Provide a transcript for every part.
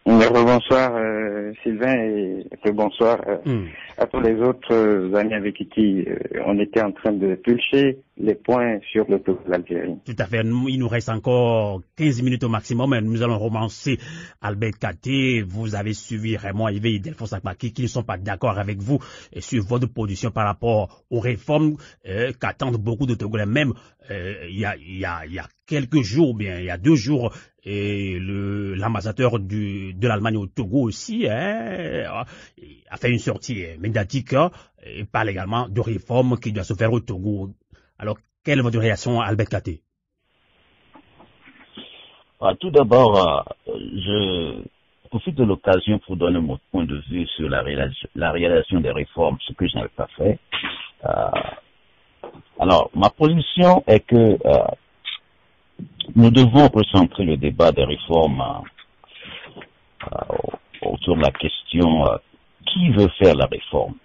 Bonsoir Sylvain et bonsoir à tous les autres amis avec qui on était en train de pulcher les points sur le peuple algérien. Tout à fait. Il nous reste encore 15 minutes au maximum. Nous allons romancer Albert Katé. Vous avez suivi Raymond Yvé et Delphonse Akpaki qui ne sont pas d'accord avec vous sur votre position par rapport aux réformes qu'attendent beaucoup de Togolais. Même il y a quelques jours, bien il y a 2 jours, et l'ambassadeur de l'Allemagne au Togo aussi a fait une sortie médiatique et parle également de réformes qui doivent se faire au Togo. Alors, quelle est votre réaction, Albert Katé? Tout d'abord, je profite de l'occasion pour donner mon point de vue sur la réalisation des réformes, ce que je n'avais pas fait. Alors, ma position est que nous devons recentrer le débat des réformes autour de la question qui veut faire la réforme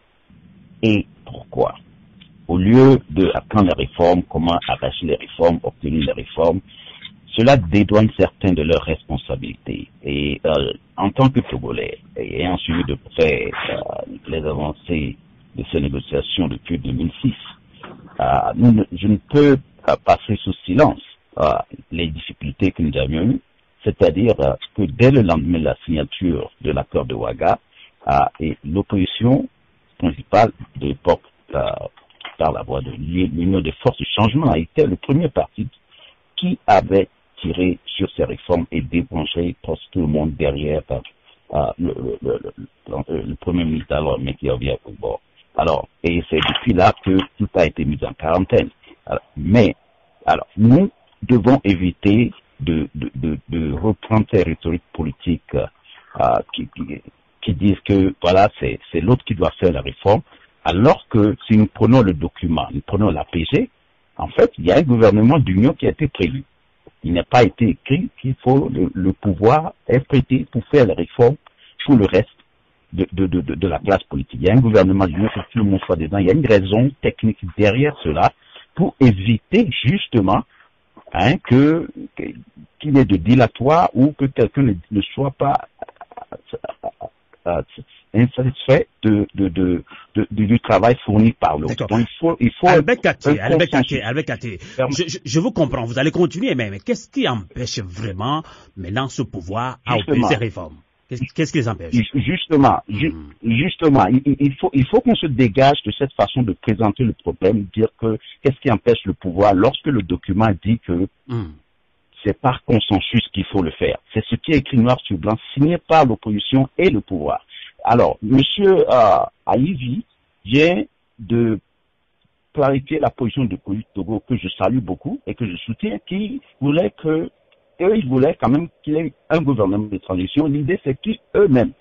et pourquoi. Au lieu de apprendre les réformes, comment arracher les réformes, obtenir les réformes, cela dédouane certains de leurs responsabilités. Et en tant que Togolais, ayant suivi de près les avancées de ces négociations depuis 2006, je ne peux passer sous silence les difficultés que nous avions eues, c'est-à-dire que dès le lendemain de la signature de l'accord de Ouaga, et l'opposition principale de l'époque, par la voie de l'Union des forces du changement, a été le premier parti qui tiré sur ces réformes et débranché presque tout le monde derrière le premier ministre alors Mecky Obiakubo. Alors, et c'est depuis là que tout a été mis en quarantaine. Alors, nous devons éviter de reprendre ces rhétoriques politiques qui disent que voilà, c'est l'autre qui doit faire la réforme, alors que si nous prenons le document, nous prenons l'APG, en fait, il y a un gouvernement d'union qui a été prévu. Il n'a pas été écrit qu'il faut le pouvoir être prêté pour faire les réformes pour le reste de la classe politique. Il y a un gouvernement d'union, que tout le monde soit dedans. Il y a une raison technique derrière cela pour éviter justement qu'il y ait de dilatoire ou que quelqu'un ne soit pas insatisfait du travail fourni par l'autre. Donc il faut Albert Katé, je vous comprends, vous allez continuer, mais qu'est-ce qui empêche vraiment maintenant ce pouvoir à opérer ces réformes? Qu'est-ce qui les empêche? Justement, il faut qu'on se dégage de cette façon de présenter le problème, dire que qu'est-ce qui empêche le pouvoir lorsque le document dit que c'est par consensus qu'il faut le faire. C'est ce qui est écrit noir sur blanc, signé par l'opposition et le pouvoir. Alors, monsieur Aïvi vient de clarifier la position de Togo que je salue beaucoup et que je soutiens, qui voulait ils voulaient quand même qu'il y ait un gouvernement de transition. L'idée, c'est qu'eux-mêmes,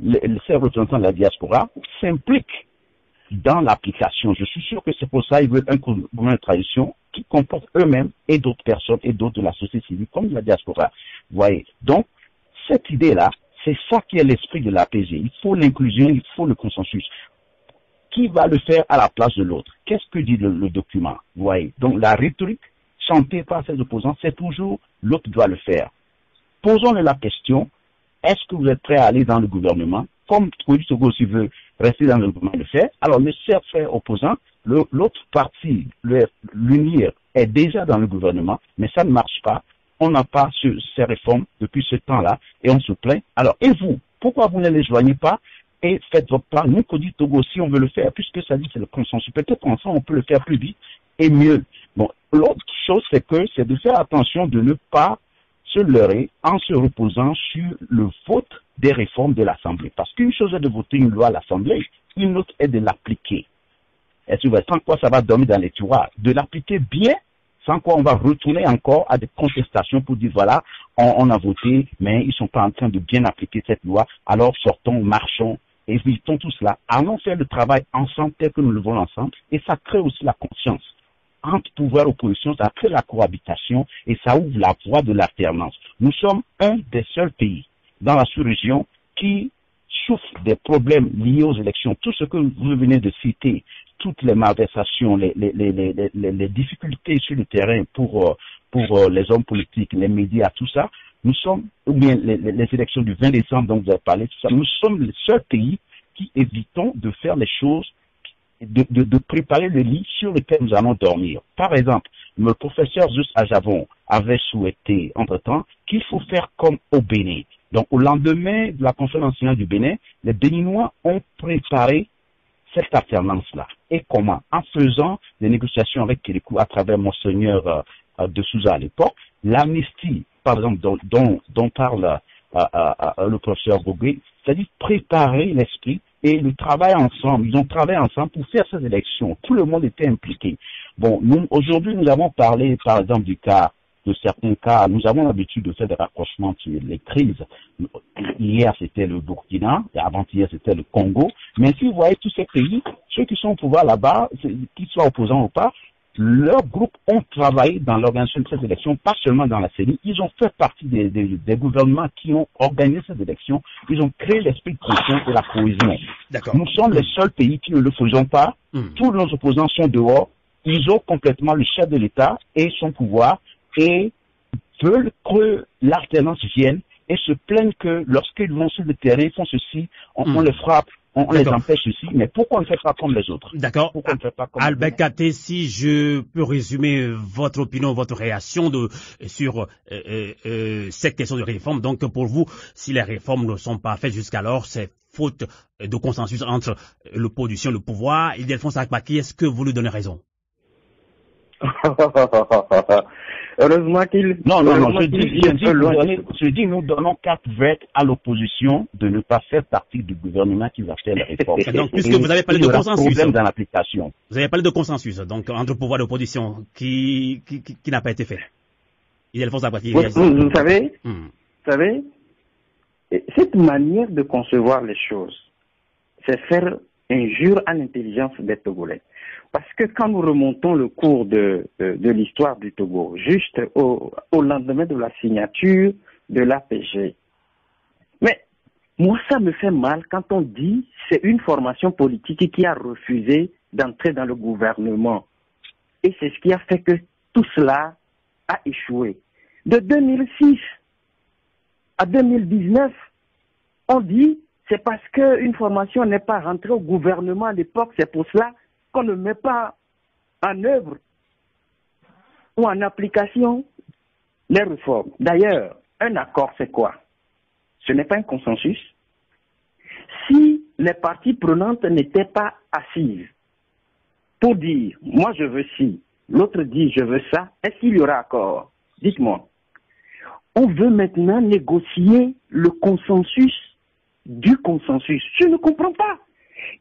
ces représentants de la diaspora, s'impliquent dans l'application. Je suis sûr que c'est pour ça qu'ils veulent un gouvernement de transition qui comporte eux-mêmes et d'autres personnes et d'autres de la société civile comme de la diaspora. Vous voyez. Donc, cette idée-là, c'est ça qui est l'esprit de l'APG. Il faut l'inclusion, il faut le consensus. Qui va le faire à la place de l'autre? Qu'est-ce que dit le document? Vous voyez. Donc, la rhétorique chantée par ces opposants, c'est toujours l'autre doit le faire. Posons-le la question, est-ce que vous êtes prêt à aller dans le gouvernement? Comme Togo aussi veut rester dans le gouvernement le faire, alors le frère opposant, l'autre parti, l'UNIR, est déjà dans le gouvernement, mais ça ne marche pas. On n'a pas ces réformes depuis ce temps-là et on se plaint. Alors, et vous, pourquoi vous ne les joignez pas et faites votre part? Nous, Cody Togo, si on veut le faire, puisque ça dit c'est le consensus, peut-être ensemble on peut le faire plus vite et mieux. Bon, l'autre chose, c'est de faire attention de ne pas se leurrer en se reposant sur le vote des réformes de l'Assemblée. Parce qu'une chose est de voter une loi à l'Assemblée, une autre est de l'appliquer. Et tu vois, sans quoi ça va dormir dans les tiroirs. De l'appliquer bien, sans quoi on va retourner encore à des contestations pour dire voilà, on a voté, mais ils sont pas en train de bien appliquer cette loi, alors sortons, marchons, évitons tout cela. Allons faire le travail ensemble tel que nous le voulons ensemble, et ça crée aussi la conscience. Entre pouvoir et opposition, ça crée la cohabitation et ça ouvre la voie de l'alternance. Nous sommes un des seuls pays dans la sous-région qui souffre des problèmes liés aux élections. Tout ce que vous venez de citer, toutes les malversations, les difficultés sur le terrain pour les hommes politiques, les médias, tout ça, nous sommes, ou bien les élections du 20 décembre dont vous avez parlé, tout ça, nous sommes le seul pays qui évitons de faire les choses, de préparer le lit sur lequel nous allons dormir. Par exemple, le professeur Zeus Ajavon avait souhaité, entre-temps, qu'il faut faire comme au Bénin. Donc, au lendemain de la conférence nationale du Bénin, les Béninois ont préparé cette alternance-là. Et comment? En faisant des négociations avec Kérékou à travers Monseigneur de Souza à l'époque, l'amnistie, par exemple, dont parle le professeur Bogué, c'est-à-dire préparer l'esprit et le travail ensemble. Ils ont travaillé ensemble pour faire ces élections. Tout le monde était impliqué. Bon, aujourd'hui, nous avons parlé, par exemple, de certains cas. Nous avons l'habitude de faire des rapprochements sur les crises. Hier, c'était le Burkina, et avant-hier, c'était le Congo. Mais si vous voyez tous ces pays, ceux qui sont au pouvoir là-bas, qu'ils soient opposants ou pas, leurs groupes ont travaillé dans l'organisation de ces élections, pas seulement dans la CENI. Ils ont fait partie des gouvernements qui ont organisé ces élections. Ils ont créé l'esprit de confiance et la cohésion. Nous sommes les seuls pays qui ne le faisons pas. Tous nos opposants sont dehors. Ils ont complètement le chef de l'État et son pouvoir et veulent que l'alternance vienne et se plaignent que lorsqu'ils vont sur le terrain, ils font ceci, on les frappe. On les empêche ceci, mais pourquoi on ne fait pas comme les autres? D'accord. Pourquoi on ne fait pas comme Albert Katé, si je peux résumer votre opinion, votre réaction sur cette question de réforme. Donc, pour vous, si les réformes ne sont pas faites jusqu'alors, c'est faute de consensus entre l'opposition et le pouvoir. Et Delphonse Akpaki, est-ce que vous lui donnez raison? Heureusement qu'il... Non, je dis, nous donnons carte verte à l'opposition de ne pas faire partie du gouvernement qui va faire les réformes. Donc, puisque vous avez parlé de consensus. Problème dans l'application. Vous avez parlé de consensus, donc, entre pouvoir et opposition, qui n'a pas été fait. Vous savez, cette manière de concevoir les choses, c'est faire injure à l'intelligence des Togolais. Parce que quand nous remontons le cours de l'histoire du Togo, juste au lendemain de la signature de l'APG, mais moi ça me fait mal quand on dit c'est une formation politique qui a refusé d'entrer dans le gouvernement. Et c'est ce qui a fait que tout cela a échoué. De 2006 à 2019, on dit c'est parce qu'une formation n'est pas rentrée au gouvernement à l'époque, c'est pour cela qu'on ne met pas en œuvre ou en application les réformes. D'ailleurs, un accord, c'est quoi? Ce n'est pas un consensus. Si les parties prenantes n'étaient pas assises pour dire, moi je veux ci, l'autre dit je veux ça, est-ce qu'il y aura accord? Dites-moi. On veut maintenant négocier le consensus du consensus. Je ne comprends pas.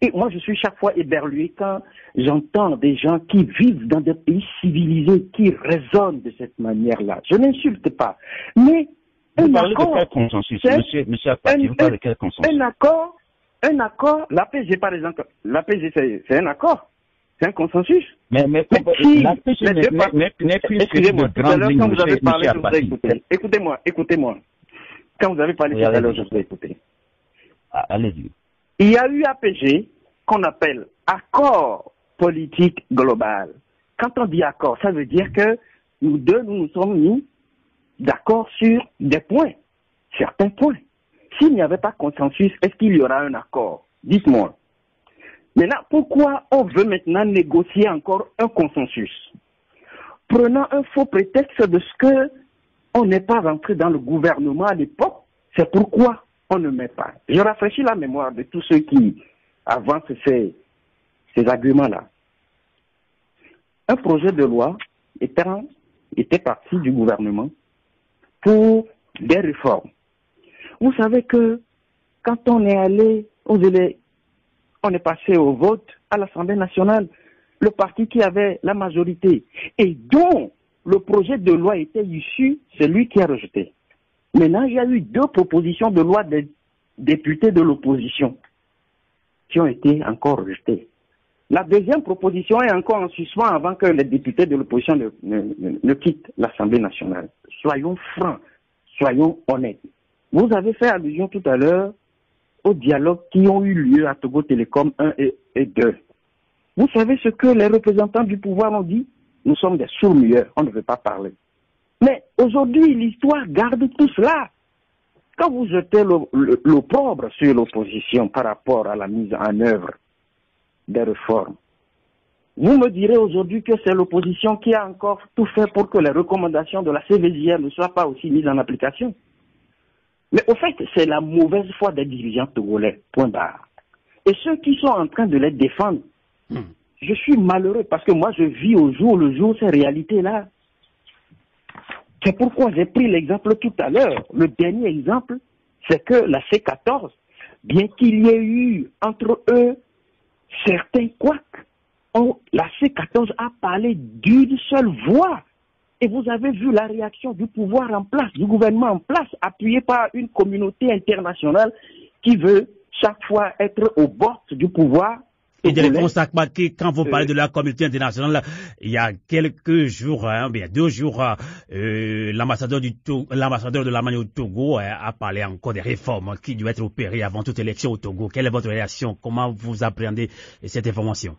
Et moi, je suis chaque fois éberlué quand j'entends des gens qui vivent dans des pays civilisés, qui raisonnent de cette manière-là. Je n'insulte pas. Mais vous parlez de quel consensus, monsieur Akpaki, vous parlez de quel consensus? Un accord, l'APG par exemple, l'APG c'est un accord, c'est un consensus. Mais l'APG n'est plus de grande ligne, quand vous avez parlé, je vous ai écouté. Écoutez-moi. Quand vous avez parlé tout à l'heure, je vous ai écouté. Allez-y. Il y a eu APG qu'on appelle accord politique global. Quand on dit accord, ça veut dire que nous nous sommes mis d'accord sur des points, certains points. S'il n'y avait pas consensus, est-ce qu'il y aura un accord? Dites-moi. Maintenant, pourquoi on veut maintenant négocier encore un consensus? Prenant un faux prétexte de ce que on n'est pas rentré dans le gouvernement à l'époque, c'est pourquoi on ne met pas. Je rafraîchis la mémoire de tous ceux qui avancent ces arguments-là. Un projet de loi était parti du gouvernement pour des réformes. Vous savez que quand on est allé on est passé au vote à l'Assemblée nationale, le parti qui avait la majorité et dont le projet de loi était issu, c'est lui qui a rejeté. Maintenant, il y a eu 2 propositions de loi des députés de l'opposition qui ont été encore rejetées. La deuxième proposition est encore en suspens avant que les députés de l'opposition ne quittent l'Assemblée nationale. Soyons francs, soyons honnêtes. Vous avez fait allusion tout à l'heure aux dialogues qui ont eu lieu à Togo Télécom 1 et 2. Vous savez ce que les représentants du pouvoir ont dit? Nous sommes des sourds-muets, on ne veut pas parler. Mais Aujourd'hui, l'histoire garde tout cela. Quand vous jetez l'opprobre sur l'opposition par rapport à la mise en œuvre des réformes, vous me direz aujourd'hui que c'est l'opposition qui a encore tout fait pour que les recommandations de la CVJR ne soient pas aussi mises en application. Mais au fait, c'est la mauvaise foi des dirigeants togolais, point barre. Et ceux qui sont en train de les défendre, je suis malheureux parce que moi je vis au jour le jour ces réalités-là. C'est pourquoi j'ai pris l'exemple tout à l'heure. Le dernier exemple, c'est que la C14, bien qu'il y ait eu entre eux certains couacs, la C14 a parlé d'une seule voix. Et vous avez vu la réaction du pouvoir en place, du gouvernement en place, appuyé par une communauté internationale qui veut chaque fois être au bord du pouvoir. Et Ildefonse Akpaki, quand vous parlez de la communauté internationale, il y a quelques jours, bien 2 jours, l'ambassadeur de l'Allemagne au Togo a parlé encore des réformes qui doivent être opérées avant toute élection au Togo. Quelle est votre réaction? Comment vous appréhendez cette information?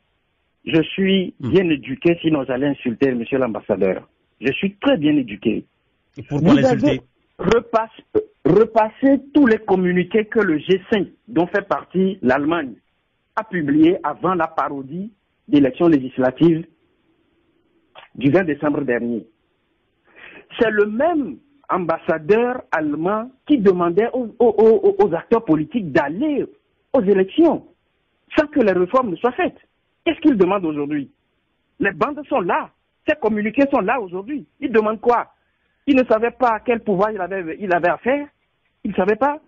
Je suis bien éduqué, sinon j'allais insulter monsieur l'ambassadeur. Je suis très bien éduqué. Et pourquoi l'insulter? Repasser tous les communiqués que le G5, dont fait partie l'Allemagne, a publié avant la parodie d'élections législatives du 20 décembre dernier. C'est le même ambassadeur allemand qui demandait aux acteurs politiques d'aller aux élections sans que les réformes ne soient faites. Qu'est-ce qu'il demande aujourd'hui? Les bandes sont là, ces communiqués sont là aujourd'hui. Il demande quoi? Il ne savait pas à quel pouvoir il avait affaire. Il ne savait pas.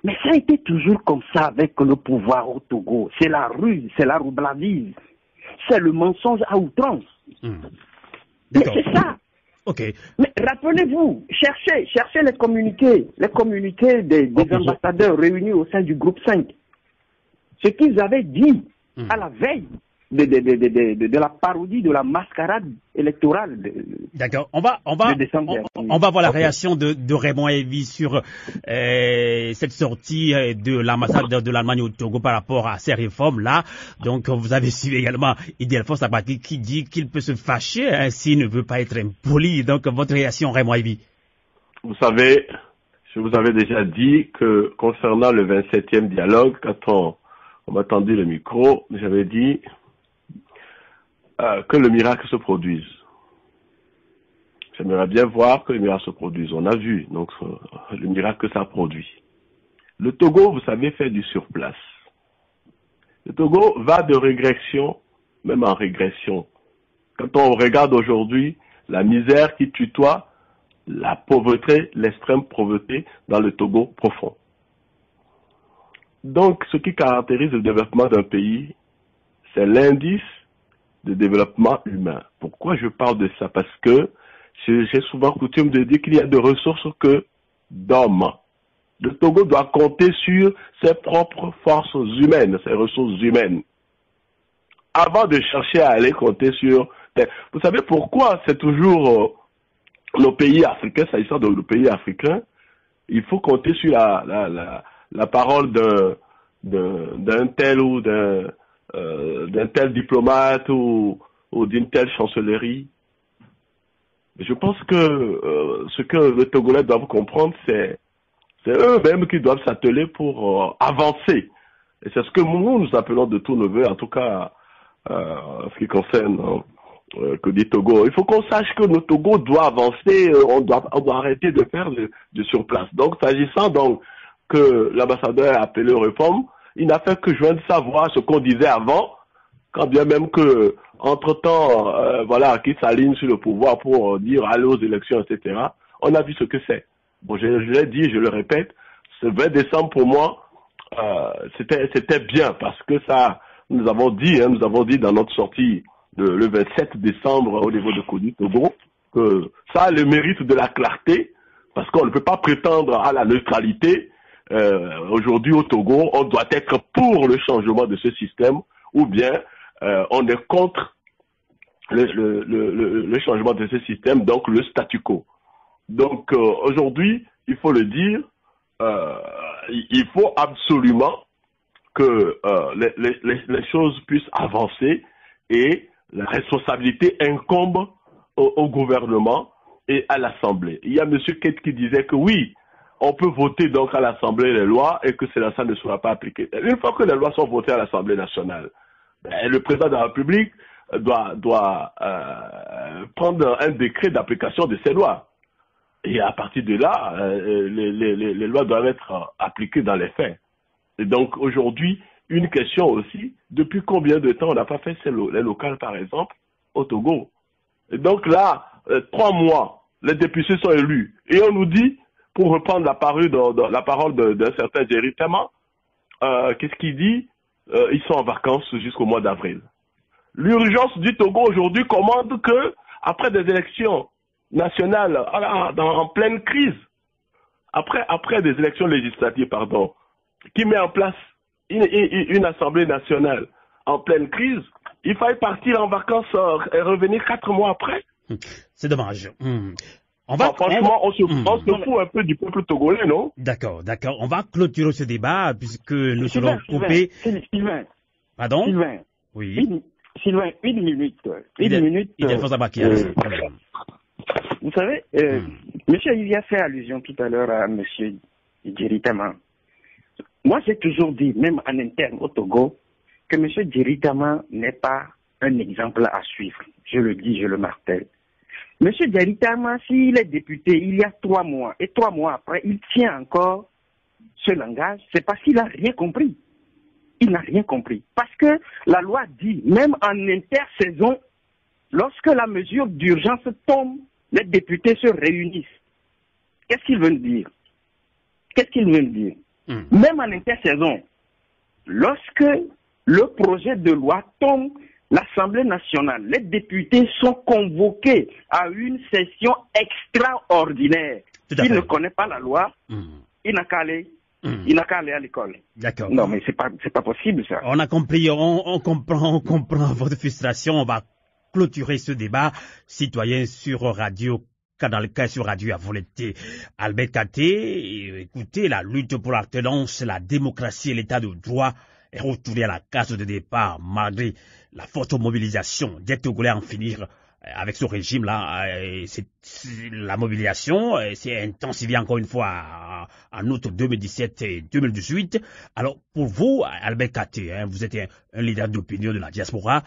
Mais ça a été toujours comme ça avec le pouvoir au Togo. C'est la ruse, c'est la roublavise, c'est le mensonge à outrance. Mais c'est ça. Okay. Mais rappelez-vous, cherchez les communiqués des ambassadeurs réunis au sein du groupe 5. Ce qu'ils avaient dit à la veille de la parodie, de la mascarade électorale. D'accord. On va voir la réaction de Raymond Evy sur cette sortie de l'ambassadeur de l'Allemagne au Togo par rapport à ces réformes-là. Donc, vous avez suivi également Ildefonse Akpaki qui dit qu'il peut se fâcher s'il ne veut pas être impoli. Donc, votre réaction, Raymond Evy? Vous savez, je vous avais déjà dit que concernant le 27e dialogue, quand on m'a tendu le micro, j'avais dit que le miracle se produise. J'aimerais bien voir que le miracle se produise. On a vu donc le miracle que ça produit. Le Togo, vous savez, fait du surplace. Le Togo va de régression, même en régression. Quand on regarde aujourd'hui la misère qui tutoie la pauvreté, l'extrême pauvreté dans le Togo profond. Donc, ce qui caractérise le développement d'un pays, c'est l'indice de développement humain. Pourquoi je parle de ça? Parce que j'ai souvent coutume de dire qu'il y a de ressources que d'hommes. Le Togo doit compter sur ses propres forces humaines, ses ressources humaines, avant de chercher à aller compter sur... Vous savez pourquoi c'est toujours nos pays africains, s'agissant de nos pays africains, il faut compter sur la parole d'un tel ou d'un tel diplomate ou d'une telle chancellerie. Je pense que ce que les Togolais doivent comprendre, c'est eux-mêmes qui doivent s'atteler pour avancer. Et c'est ce que nous appelons de tous nos voeux, en tout cas en ce qui concerne que dit Togo. Il faut qu'on sache que le Togo doit avancer, on doit arrêter de faire du surplace. Donc, s'agissant donc que l'ambassadeur a appelé aux réformes, il n'a fait que joindre sa voix à ce qu'on disait avant, quand bien même que, entre-temps, voilà, qu'il s'aligne sur le pouvoir pour dire aller aux élections, etc. On a vu ce que c'est. Bon, je l'ai dit, je le répète, ce 20 décembre pour moi, c'était bien parce que ça, nous avons dit dans notre sortie le 27 décembre au niveau de Koni Togo que ça a le mérite de la clarté parce qu'on ne peut pas prétendre à la neutralité. Aujourd'hui au Togo, on doit être pour le changement de ce système ou bien on est contre le changement de ce système, donc le statu quo. Donc aujourd'hui, il faut le dire, il faut absolument que les choses puissent avancer et la responsabilité incombe au gouvernement et à l'Assemblée. Il y a M. Kate qui disait que oui, on peut voter donc à l'Assemblée les lois et que ça ne sera pas appliqué. Une fois que les lois sont votées à l'Assemblée nationale, le président de la République doit prendre un décret d'application de ces lois. Et à partir de là, les lois doivent être appliquées dans les faits. Et donc aujourd'hui, une question aussi, depuis combien de temps on n'a pas fait les locales par exemple au Togo? Et donc là, 3 mois, les députés sont élus. Et on nous dit, pour reprendre la parole d'un certain Jerry Tama, qu'est-ce qu'il dit? Ils sont en vacances jusqu'au mois d'avril. L'urgence du Togo aujourd'hui commande que, après des élections nationales en pleine crise, après des élections législatives, qui met en place une assemblée nationale en pleine crise, il faille partir en vacances et revenir 4 mois après. C'est dommage. Franchement, on se fout un peu du peuple togolais, non? D'accord. On va clôturer ce débat puisque nous serons coupés. Sylvain. Pardon? Sylvain. Oui. Sylvain, une minute. Vous savez, monsieur il y a fait allusion tout à l'heure à monsieur Jerry Tama. Moi, j'ai toujours dit, même en interne au Togo, que monsieur Jerry Tama n'est pas un exemple à suivre. Je le dis, je le martèle. Monsieur Jerry Tama, s'il est député il y a 3 mois, et 3 mois après, il tient encore ce langage, c'est parce qu'il n'a rien compris. Il n'a rien compris. Parce que la loi dit, même en intersaison, lorsque la mesure d'urgence tombe, les députés se réunissent. Qu'est-ce qu'ils veulent dire? Même en intersaison, lorsque le projet de loi tombe, l'Assemblée nationale, les députés sont convoqués à une session extraordinaire. S'il ne connaît pas la loi, il n'a qu'à aller. Il n'a qu'à aller à l'école. D'accord. Non, mais c'est pas possible, ça. On a compris, on comprend votre frustration. On va clôturer ce débat citoyen sur Radio Canal K, sur Radio à volonté. Albert Katé, écoutez, la lutte pour l'alternance, la démocratie et l'état de droit est retournée à la case de départ malgré la forte mobilisation des Togolais à en finir avec ce régime-là. La mobilisation s'est intensifiée encore une fois en août 2017 et 2018. Alors, pour vous, Albert Katé, vous êtes un leader d'opinion de la diaspora.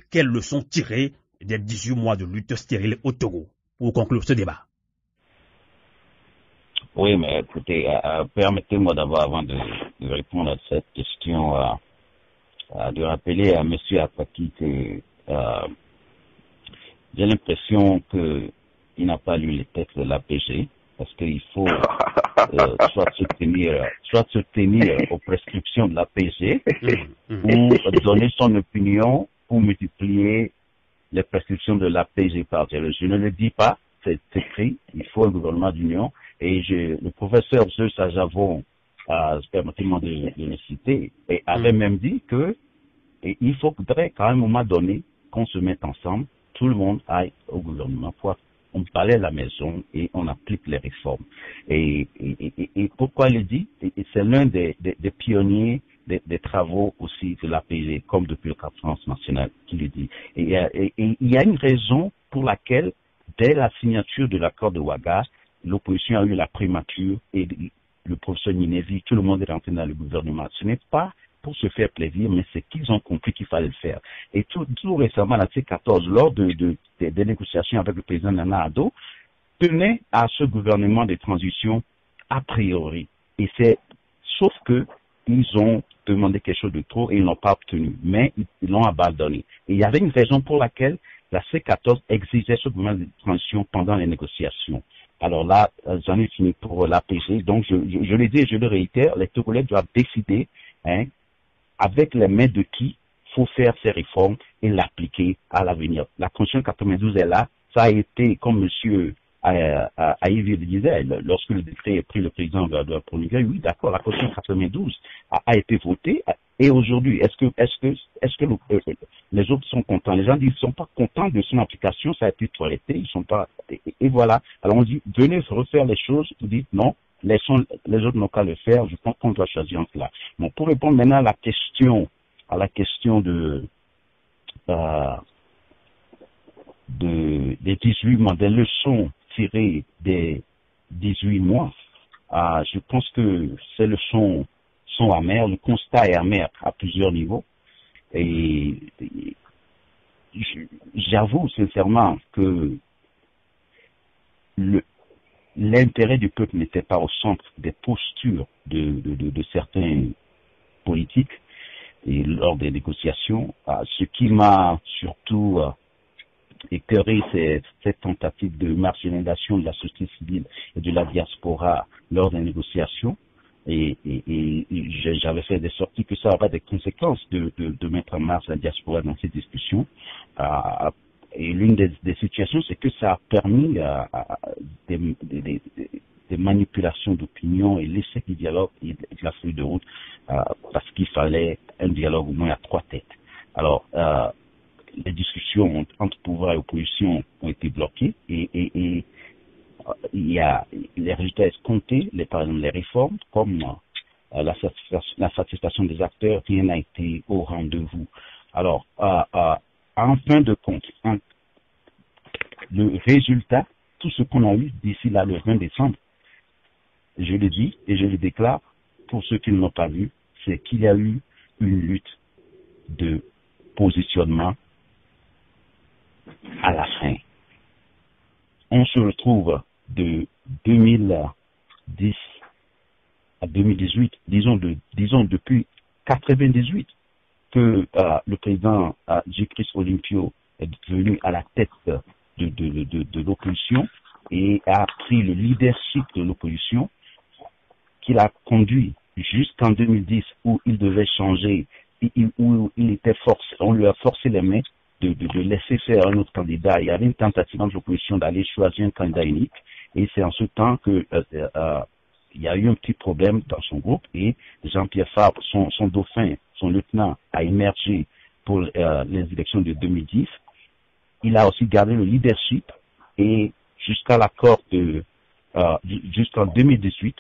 Quelles leçons tirées des 18 mois de lutte stérile au Togo pour conclure ce débat? Oui, mais écoutez, permettez-moi d'abord, avant de répondre à cette question, de rappeler à M. Apaki que j'ai l'impression qu'il n'a pas lu les textes de l'APG, parce qu'il faut soit se tenir aux prescriptions de l'APG, ou donner son opinion, ou multiplier les prescriptions de l'APG par zéro. Je ne le dis pas, c'est écrit, il faut un gouvernement d'union, et le professeur Zeus Ajavon, permettez-moi de le citer, et avait même dit que il faudrait qu'à un moment donné, qu'on se mette ensemble, tout le monde aille au gouvernement, on parlait à la maison et on applique les réformes. Et pourquoi il le dit? C'est l'un des pionniers des travaux aussi de l'APG, comme depuis le Conférence nationale qui le dit. Et il y a une raison pour laquelle, dès la signature de l'accord de Ouaga, l'opposition a eu la primature et le professeur Ninevi, tout le monde est rentré dans le gouvernement. Ce n'est pas pour se faire plaisir, mais c'est qu'ils ont compris qu'il fallait le faire. Et tout récemment, la C14, lors des négociations avec le président Nana Addo, tenait à ce gouvernement de transition a priori. Et sauf que ils ont demandé quelque chose de trop et ils n'ont pas obtenu. Mais ils l'ont abandonné. Et il y avait une raison pour laquelle la C14 exigeait ce gouvernement de transition pendant les négociations. Alors là, j'en ai fini pour l'APG. Donc, je le dis et je le réitère, les Togolais doivent décider, avec les mains de qui faut faire ces réformes et l'appliquer à l'avenir. La Constitution 92 est là. Ça a été, comme M. Aïvi le disait, lorsque le décret est pris, le président doit promulguer. Oui, d'accord, la Constitution 92 a été votée. Et aujourd'hui, est-ce que les autres sont contents? Les gens disent qu'ils sont pas contents de son application. Ça a été toiletté. Ils sont pas. Et voilà. Alors on dit, venez refaire les choses. Vous dites non. Les autres n'ont qu'à le faire. Je pense qu'on doit choisir entre là. Bon, pour répondre maintenant à la question des 18 mois, des leçons tirées des 18 mois, je pense que ces leçons sont amères, le constat est amer à plusieurs niveaux. Et j'avoue sincèrement que l'intérêt du peuple n'était pas au centre des postures de certains politiques et lors des négociations. Ce qui m'a surtout écœuré, c'est cette tentative de marginalisation de la société civile et de la diaspora lors des négociations. Et j'avais fait des sorties que ça aurait des conséquences de mettre en marche la diaspora dans ces discussions. Et l'une des situations, c'est que ça a permis des manipulations d'opinion et l'échec du dialogue et de la feuille de route, parce qu'il fallait un dialogue au moins à 3 têtes. Alors, les discussions entre pouvoir et opposition ont été bloquées et il y a les résultats escomptés, par exemple les réformes, comme la satisfaction des acteurs, rien n'a été au rendez-vous. Alors, en fin de compte, le résultat, tout ce qu'on a eu d'ici là le 20 décembre, je le dis et je le déclare pour ceux qui ne l'ont pas vu, c'est qu'il y a eu une lutte de positionnement à la fin. On se retrouve de 2010 à 2018, disons depuis 98, que le président J-Chris Olympio est venu à la tête de l'opposition et a pris le leadership de l'opposition, qu'il a conduit jusqu'en 2010 où il devait changer, où il était forcé, on lui a forcé les mains de laisser faire un autre candidat. Il y avait une tentative de l'opposition d'aller choisir un candidat unique, et c'est en ce temps que il y a eu un petit problème dans son groupe, et Jean-Pierre Fabre, son dauphin, son lieutenant, a émergé pour les élections de 2010. Il a aussi gardé le leadership, et jusqu'à l'accord jusqu'en 2018.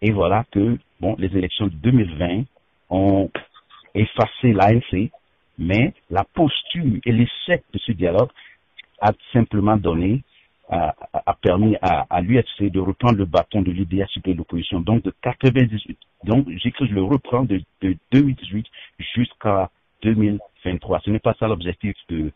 Et voilà que, les élections de 2020 ont effacé l'ANC, mais la posture et l'échec de ce dialogue a simplement a permis à l'UFC de reprendre le bâton de leadership de l'opposition, donc de 98. Donc, je le reprends de 2018 jusqu'à 2023. Ce n'est pas ça l'objectif du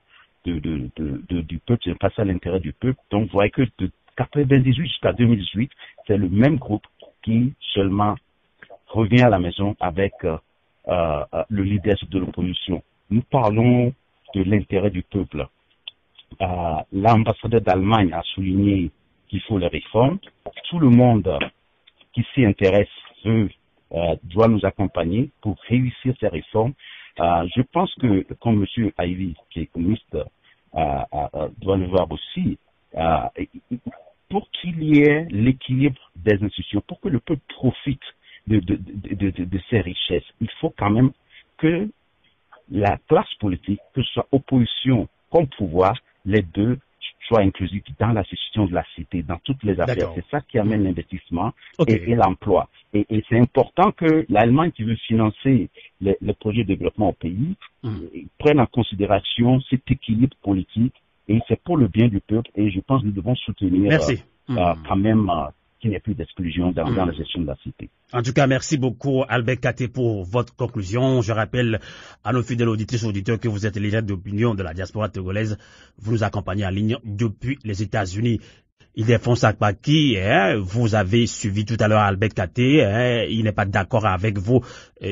peuple, ce n'est pas ça l'intérêt du peuple. Donc, vous voyez que de 98 jusqu'à 2018, c'est le même groupe qui seulement revient à la maison avec le leadership de l'opposition. Nous parlons de l'intérêt du peuple. L'ambassadeur d'Allemagne a souligné qu'il faut les réformes. Tout le monde qui s'y intéresse doit nous accompagner pour réussir ces réformes. Je pense que, comme M. Ivy, qui est économiste, doit le voir aussi, pour qu'il y ait l'équilibre des institutions, pour que le peuple profite de ces richesses, il faut quand même que la classe politique, que ce soit opposition comme pouvoir, les deux soient inclusifs dans la gestion de la cité, dans toutes les affaires. C'est ça qui amène l'investissement et l'emploi. Et c'est important que l'Allemagne, qui veut financer les projets de développement au pays, prenne en considération cet équilibre politique, et c'est pour le bien du peuple, et je pense que nous devons soutenir quand même qu'il n'y ait plus d'exclusion dans la gestion de la cité. En tout cas, merci beaucoup Albert Katé pour votre conclusion. Je rappelle à nos fidèles auditrices et auditeurs que vous êtes les leader d'opinion de la diaspora togolaise. Vous nous accompagnez en ligne depuis les États-Unis. Ildefonse Akpaki, vous avez suivi tout à l'heure Albert Katé, il n'est pas d'accord avec vous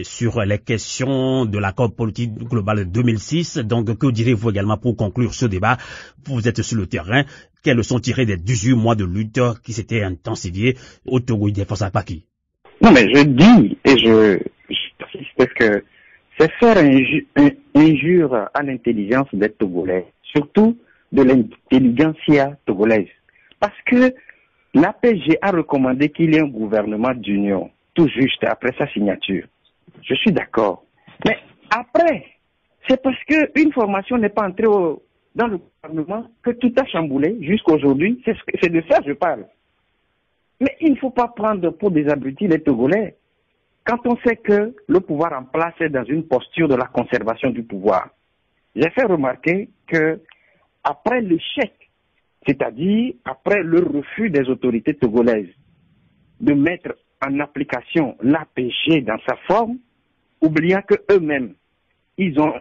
sur les questions de l'accord politique global de 2006. Donc, que direz-vous également pour conclure ce débat? Vous êtes sur le terrain. Quelles leçons tirées des 18 mois de lutte qui s'étaient intensifiés au Togo? Ildefonse Akpaki. Non, mais je dis, et je persiste que c'est faire injure à l'intelligence des Togolais, surtout de l'intelligentsia togolaise. Parce que l'APG a recommandé qu'il y ait un gouvernement d'union, tout juste après sa signature. Je suis d'accord. Mais après, c'est parce qu'une formation n'est pas entrée dans le gouvernement que tout a chamboulé jusqu'à aujourd'hui. C'est de ça que je parle. Mais il ne faut pas prendre pour des abrutis les Togolais. Quand on sait que le pouvoir en place est dans une posture de la conservation du pouvoir. J'ai fait remarquer que après l'échec c'est-à-dire après le refus des autorités togolaises de mettre en application l'APG dans sa forme, oubliant qu'eux-mêmes, ils ont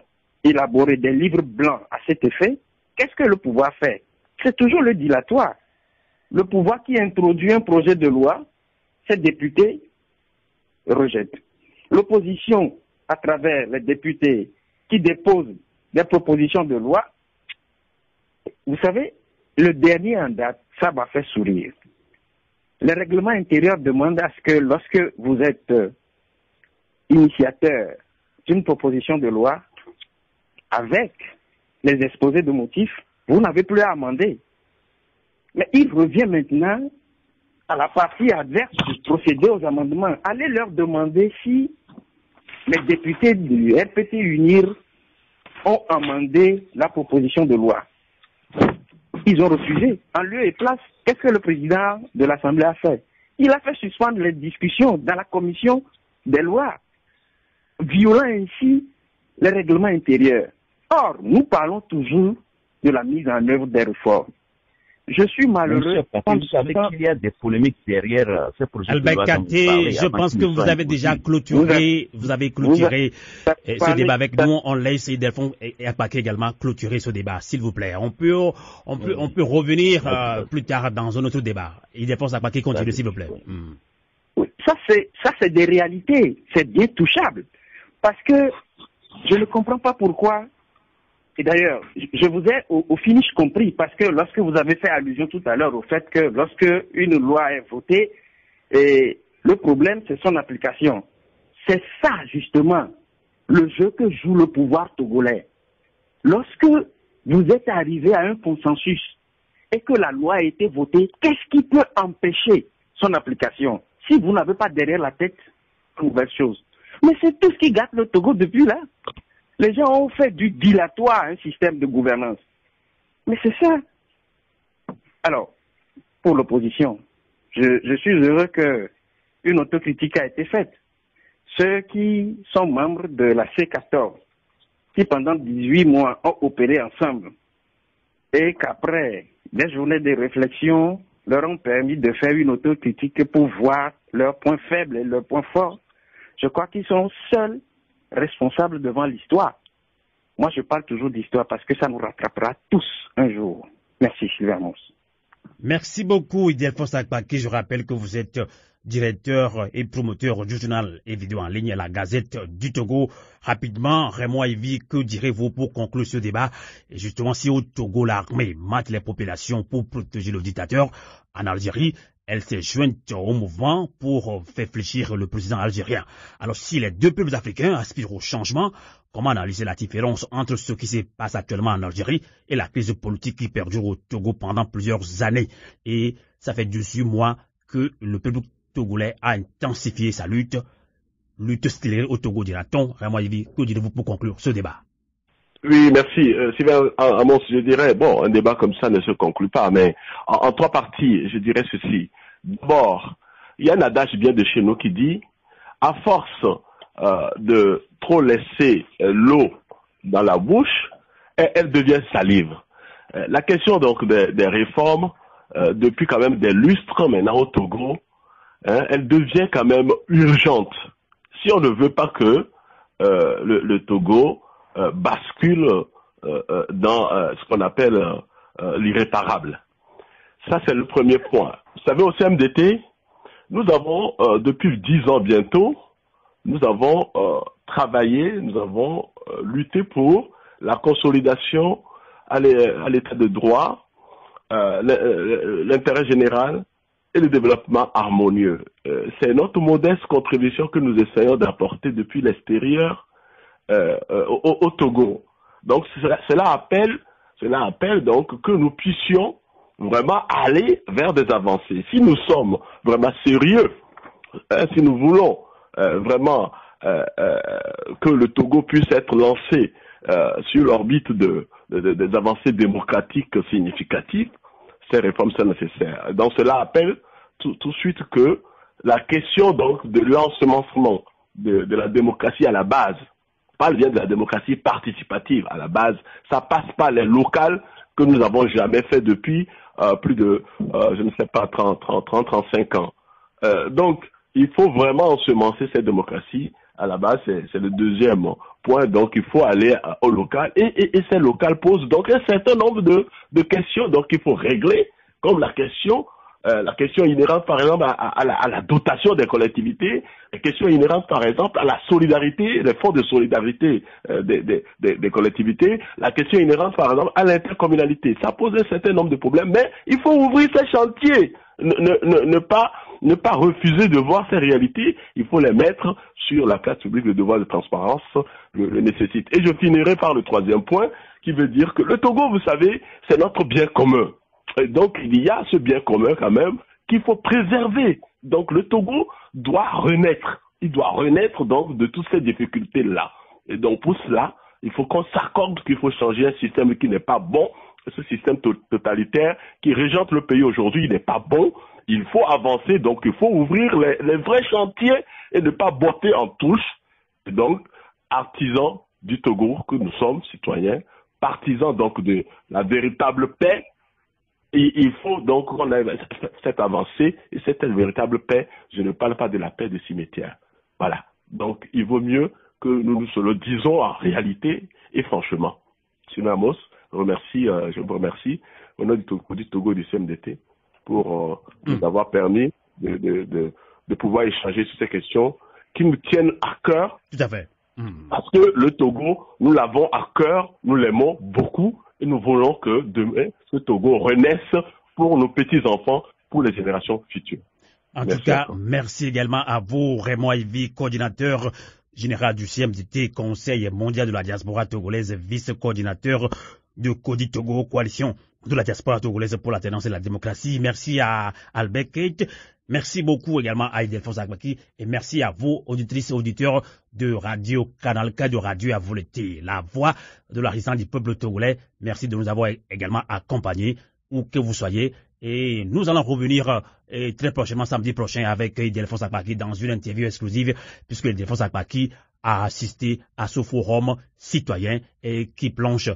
élaboré des livres blancs à cet effet, qu'est-ce que le pouvoir fait? C'est toujours le dilatoire. Le pouvoir qui introduit un projet de loi, ces députés rejettent. L'opposition, à travers les députés qui déposent des propositions de loi, vous savez, le dernier en date, ça m'a fait sourire. Le règlement intérieur demande à ce que lorsque vous êtes initiateur d'une proposition de loi, avec les exposés de motifs, vous n'avez plus à amender. Mais il revient maintenant à la partie adverse de procéder aux amendements. Allez leur demander si les députés du RPT UNIR ont amendé la proposition de loi. Ils ont refusé. En lieu et place, qu'est-ce que le président de l'Assemblée a fait? Il a fait suspendre les discussions dans la commission des lois, violant ainsi les règlements intérieurs. Or, nous parlons toujours de la mise en œuvre des réformes. Je suis malheureux. Vous savez qu'il y a des polémiques derrière ces projets de loi. Albert Katé, je pense que vous avez déjà clôturé, ce débat avec nous. On laisse Delphine et Akpaki également clôturer ce débat, s'il vous plaît. On peut revenir plus tard dans un autre débat. Et Delphine Akpaki continue, s'il vous plaît. Oui, ça c'est des réalités. C'est bien touchable. Parce que je ne comprends pas pourquoi. Et d'ailleurs, je vous ai au finish compris, parce que lorsque vous avez fait allusion tout à l'heure au fait que lorsque une loi est votée, et le problème c'est son application. C'est ça justement le jeu que joue le pouvoir togolais. Lorsque vous êtes arrivé à un consensus et que la loi a été votée, qu'est-ce qui peut empêcher son application? Si vous n'avez pas derrière la tête une nouvelle chose. Mais c'est tout ce qui gâte le Togo depuis là. Les gens ont fait du dilatoire un système de gouvernance. Mais c'est ça. Alors, pour l'opposition, je suis heureux qu'une autocritique a été faite. Ceux qui sont membres de la C14, qui pendant 18 mois ont opéré ensemble, et qu'après des journées de réflexion leur ont permis de faire une autocritique pour voir leurs points faibles et leurs points forts, je crois qu'ils sont seuls responsables devant l'histoire. Moi, je parle toujours d'histoire parce que ça nous rattrapera tous un jour. Merci, Sylvain Mons. Merci beaucoup, Delphine Akpaki. Je rappelle que vous êtes directeur et promoteur du journal et vidéo en ligne à la Gazette du Togo. Rapidement, Raymond Ivy, que direz-vous pour conclure ce débat? Et justement, si au Togo, l'armée mate les populations pour protéger le dictateur, en Algérie, elle s'est jointe au mouvement pour faire fléchir le président algérien. Alors, si les deux peuples africains aspirent au changement, comment analyser la différence entre ce qui se passe actuellement en Algérie et la crise politique qui perdure au Togo pendant plusieurs années? Et ça fait 18 mois que le peuple togolais a intensifié sa lutte scélérée au Togo, dira-t-on. Raymond Ivy, que direz-vous pour conclure ce débat? Oui, merci. Sylvain Amos, je dirais, bon, un débat comme ça ne se conclut pas, mais en trois parties, je dirais ceci. D'abord, il y a un adage bien de chez nous qui dit, à force de trop laisser l'eau dans la bouche, elle devient salive. La question donc des réformes, depuis quand même des lustres maintenant au Togo, elle devient quand même urgente. Si on ne veut pas que le Togo bascule dans ce qu'on appelle l'irréparable. Ça, c'est le premier point. Vous savez, au CMDT, nous avons, depuis 10 ans bientôt, nous avons travaillé, nous avons lutté pour la consolidation à l'état de droit, l'intérêt général et le développement harmonieux. C'est notre modeste contribution que nous essayons d'apporter depuis l'extérieur au Togo. Donc cela appelle donc que nous puissions vraiment aller vers des avancées. Si nous sommes vraiment sérieux, si nous voulons vraiment que le Togo puisse être lancé sur l'orbite des avancées démocratiques significatives, ces réformes sont nécessaires. Donc cela appelle tout de suite que la question donc de l'ensemencement de la démocratie à la base, parle bien de la démocratie participative à la base, ça passe par les locales, que nous n'avons jamais fait depuis plus de, je ne sais pas, 35 ans. Donc, il faut vraiment ensemencer cette démocratie. À la base, c'est le deuxième point. Donc, il faut aller au local. Et ces locales posent donc un certain nombre de questions. Donc, il faut régler, comme la question inhérente, par exemple, à la dotation des collectivités, la question inhérente, par exemple, à la solidarité, les fonds de solidarité des collectivités, la question inhérente, par exemple, à l'intercommunalité. Ça pose un certain nombre de problèmes, mais il faut ouvrir ces chantiers. Ne pas refuser de voir ces réalités, il faut les mettre sur la place publique. Le devoir de transparence le nécessite. Et je finirai par le troisième point, qui veut dire que le Togo, vous savez, c'est notre bien commun. Et donc, il y a ce bien commun quand même qu'il faut préserver. Donc, le Togo doit renaître. Il doit renaître donc de toutes ces difficultés-là. Et donc, pour cela, il faut qu'on s'accorde qu'il faut changer un système qui n'est pas bon. Ce système totalitaire qui régente le pays aujourd'hui, il n'est pas bon. Il faut avancer, donc il faut ouvrir les vrais chantiers et ne pas botter en touche. Et donc, artisans du Togo que nous sommes, citoyens, partisans donc de la véritable paix. Et il faut donc qu'on ait cette avancée et cette véritable paix. Je ne parle pas de la paix de cimetière. Voilà. Donc, il vaut mieux que nous se le disons en réalité et franchement. Monsieur Amos, je vous remercie au nom du Togo et du CMDT pour nous avoir permis de pouvoir échanger sur ces questions qui nous tiennent à cœur. Tout à fait. Parce que le Togo, nous l'avons à cœur, nous l'aimons beaucoup et nous voulons que demain, ce Togo renaisse pour nos petits-enfants, pour les générations futures. En tout cas, merci également à vous, Raymond Ivy, coordinateur général du CMDT, Conseil mondial de la diaspora togolaise, vice-coordinateur de CODI Togo, coalition de la diaspora togolaise pour l'alternance et la démocratie. Merci à Albert Kate. Merci beaucoup également à Ildefonse Akbaki et merci à vous, auditrices et auditeurs de Radio Canal K, de Radio Avouleté, la voix de la résistance du peuple togolais. Merci de nous avoir également accompagnés, où que vous soyez. Et nous allons revenir très prochainement, samedi prochain, avec Ildefonse Akbaki dans une interview exclusive, puisque Ildefonse Akbaki a assisté à ce forum citoyen et qui plonge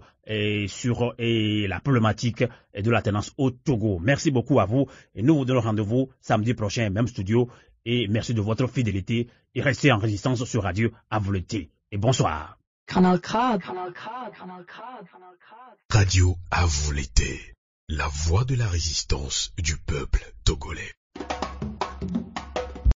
sur la problématique de l'alternance au Togo. Merci beaucoup à vous et nous vous donnons rendez-vous samedi prochain, même studio. Et merci de votre fidélité et restez en résistance sur Radio Avouleté. Et bonsoir. Radio Avouleté, la voix de la résistance du peuple togolais.